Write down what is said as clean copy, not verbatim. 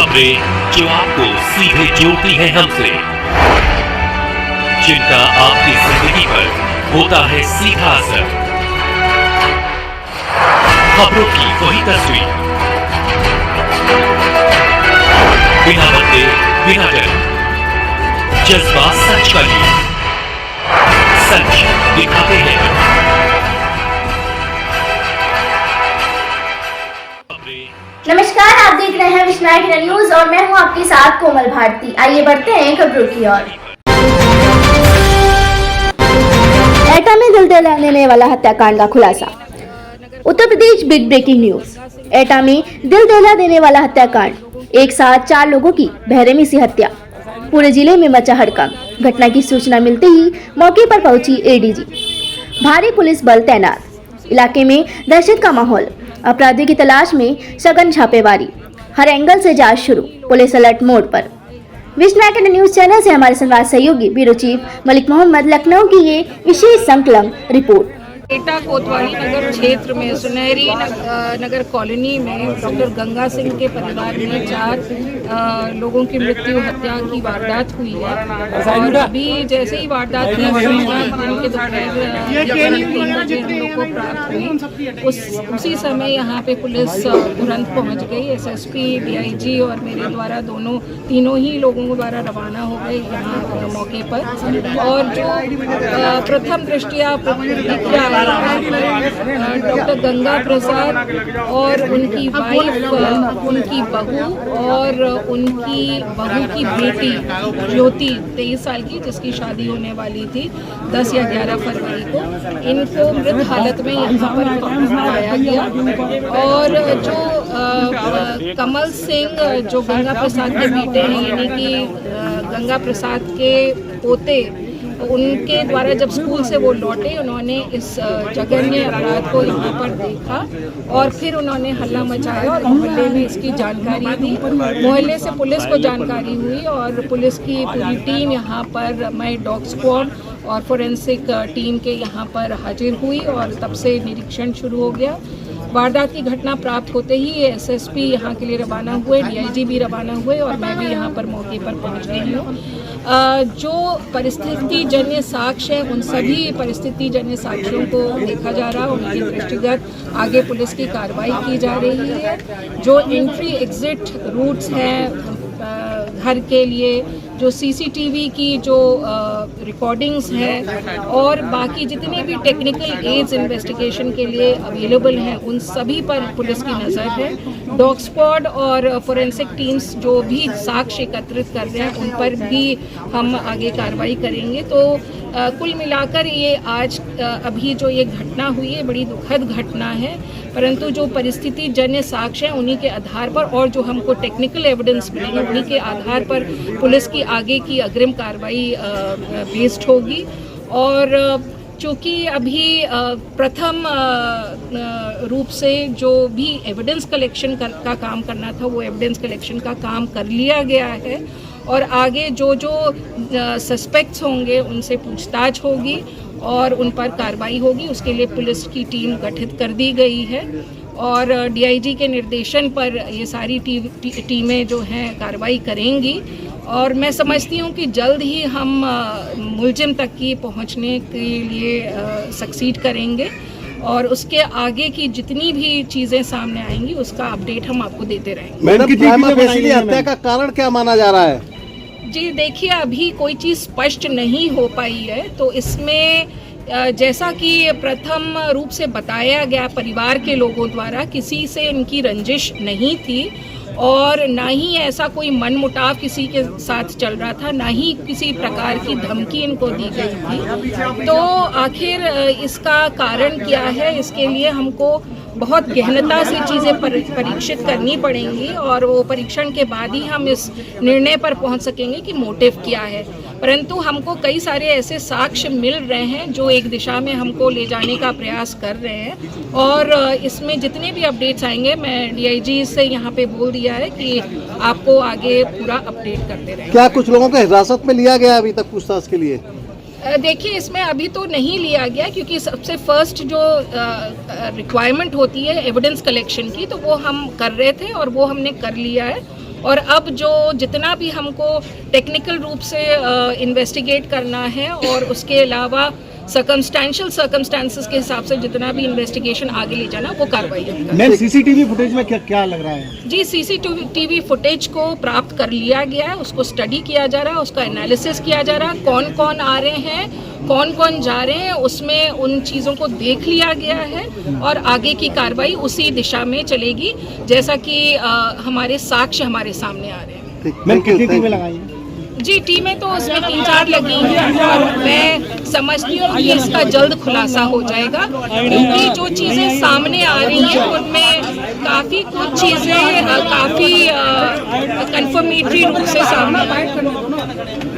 खबरें जो आपको सीधे जोड़ती हैं हमसे, जिनका आपकी जिंदगी पर होता है सीधा असर। खबरों की वही तस्वीर, बिना बदले बिना डर, जज्बा सच का लिए, सच दिखाते हैं। नमस्कार, आप देख रहे हैं विश्वनायक न्यूज और मैं हूं आपके साथ कोमल भारती। आइए बढ़ते हैं खबरों की ओर। एटा में दिल दहलाने वाला हत्याकांड का खुलासा। Uttar Pradesh big breaking news. एटा में दिल दहला देने वाला हत्याकांड, एक साथ 4 लोगों की बेरहमी से हत्या। पूरे जिले में मचा हड़कंप। घटना की सूचना मिलते ही मौके पर पहुंची एडीजी। भारी पुलिस बल तैनात। इलाके में दहशत का माहौल। अपराधियों की तलाश में सघन छापेमारी। हर एंगल से जांच शुरू। पुलिस अलर्ट मोड पर। विश्वनायक न्यूज चैनल से हमारे संवाद सहयोगी ब्यूरो चीफ मलिक मोहम्मद लखनऊ की ये विशेष संकलन रिपोर्ट। एटा कोतवाली नगर क्षेत्र में सुनहरी नगर कॉलोनी में डॉक्टर गंगा सिंह के परिवार में 4 लोगों की मृत्यु हत्या की वारदात हुई है। और अभी जैसे ही वारदात की सूचना दिन के दोपहर 3 बजे हम लोग को प्राप्त हुई, उसी समय यहाँ पे पुलिस तुरंत पहुँच गई। एसएसपी, डीआईजी और मेरे द्वारा तीनों ही लोगों द्वारा रवाना हो गए यहाँ मौके पर। और जो प्रथम दृष्टिया प्रतिक्रिया डॉक्टर गंगा प्रसाद और उनकी वाइफ, उनकी बहू और उनकी बहू की बेटी ज्योति 23 साल की, जिसकी शादी होने वाली थी 10 या 11 फरवरी को, इनको मृत हालत में यहाँ पर पाया गया। और जो कमल सिंह जो गंगा प्रसाद के बेटे हैं, यानी कि गंगा प्रसाद के पोते, उनके द्वारा जब स्कूल से वो लौटे, उन्होंने इस जघन्य अपराध को यहाँ पर देखा और फिर उन्होंने हल्ला मचाया और मोहल्ले में इसकी जानकारी दी। मोहल्ले से पुलिस को जानकारी हुई और पुलिस की पूरी टीम यहाँ पर, मैं डॉग स्क्वाड और फोरेंसिक टीम के यहाँ पर हाजिर हुई और तब से निरीक्षण शुरू हो गया। वारदात की घटना प्राप्त होते ही एसएसपी यहाँ के लिए रवाना हुए, डीआईजी भी रवाना हुए और मैं भी यहाँ पर मौके पर पहुँच गई हूँ। जो परिस्थिति जन्य साक्ष्य है, उन सभी परिस्थिति जन्य साक्ष्यों को देखा जा रहा है। उनके दृष्टिगत आगे पुलिस की कार्रवाई की जा रही है। जो एंट्री एग्जिट रूट्स हैं घर के लिए, जो सीसीटीवी की जो रिकॉर्डिंग्स हैं और बाकी जितने भी टेक्निकल एड्स इन्वेस्टिगेशन के लिए अवेलेबल हैं, उन सभी पर पुलिस की नज़र है। डॉग स्क्वाड और फोरेंसिक टीम्स जो भी साक्ष्य एकत्रित कर रहे हैं, उन पर भी हम आगे कार्रवाई करेंगे। तो कुल मिलाकर ये आज अभी जो ये घटना हुई है, बड़ी दुखद घटना है, परंतु जो परिस्थिति जन्य साक्ष्य हैं उन्हीं के आधार पर और जो हमको टेक्निकल एविडेंस मिलेंगे उन्हीं के आधार पर पुलिस की आगे की अग्रिम कार्रवाई बेस्ड होगी। और चूँकि अभी प्रथम रूप से जो भी एविडेंस कलेक्शन का काम करना था, वो एविडेंस कलेक्शन का काम कर लिया गया है और आगे जो सस्पेक्ट्स होंगे उनसे पूछताछ होगी और उन पर कार्रवाई होगी। उसके लिए पुलिस की टीम गठित कर दी गई है और डीआईजी के निर्देशन पर ये सारी टीमें जो हैं कार्रवाई करेंगी। और मैं समझती हूँ कि जल्द ही हम मुलजिम तक की पहुँचने के लिए सक्सीड करेंगे और उसके आगे की जितनी भी चीज़ें सामने आएंगी उसका अपडेट हम आपको देते रहेंगे। मैडम, हत्या का कारण क्या माना जा रहा है? जी देखिए, अभी कोई चीज़ स्पष्ट नहीं हो पाई है। तो इसमें जैसा कि प्रथम रूप से बताया गया परिवार के लोगों द्वारा, किसी से इनकी रंजिश नहीं थी और ना ही ऐसा कोई मनमुटाव किसी के साथ चल रहा था, ना ही किसी प्रकार की धमकी इनको दी गई थी। तो आखिर इसका कारण क्या है, इसके लिए हमको बहुत गहनता से चीज़ें परीक्षित करनी पड़ेंगी और वो परीक्षण के बाद ही हम इस निर्णय पर पहुंच सकेंगे कि मोटिव क्या है। परंतु हमको कई सारे ऐसे साक्ष्य मिल रहे हैं जो एक दिशा में हमको ले जाने का प्रयास कर रहे हैं और इसमें जितने भी अपडेट्स आएंगे, मैं डीआईजी से यहाँ पे बोल दिया है कि आपको आगे पूरा अपडेट करते रहेंगे। क्या कुछ लोगों को हिरासत में लिया गया अभी तक पूछताछ के लिए? देखिए, इसमें अभी तो नहीं लिया गया क्योंकि सबसे फर्स्ट जो रिक्वायरमेंट होती है एविडेंस कलेक्शन की, तो वो हम कर रहे थे और वो हमने कर लिया है और अब जो जितना भी हमको टेक्निकल रूप से इन्वेस्टिगेट करना है और उसके अलावा सर्कमस्टेंसेस के हिसाब से जितना भी इन्वेस्टिगेशन आगे ले जाना वो कार्रवाई होगी। मैम सीसीटीवी फुटेज में क्या लग रहा है? जी, सीसीटीवी फुटेज को प्राप्त कर लिया गया है, उसको स्टडी किया जा रहा है, उसका एनालिसिस किया जा रहा है, कौन कौन आ रहे हैं, कौन कौन जा रहे हैं, उसमें उन चीज़ों को देख लिया गया है और आगे की कार्रवाई उसी दिशा में चलेगी जैसा कि हमारे साक्ष्य हमारे सामने आ रहे हैं। मैम कितनी टीमें लगाई हैं? जी, टीमें तो उसमें 3-4 लगी हैं और मैं समझती हूँ कि इसका जल्द खुलासा हो जाएगा, क्योंकि जो चीज़ें सामने आ रही हैं उनमें काफ़ी कुछ चीज़ें काफ़ी कंफर्मेटरी रूप से सामने आ रही हैं।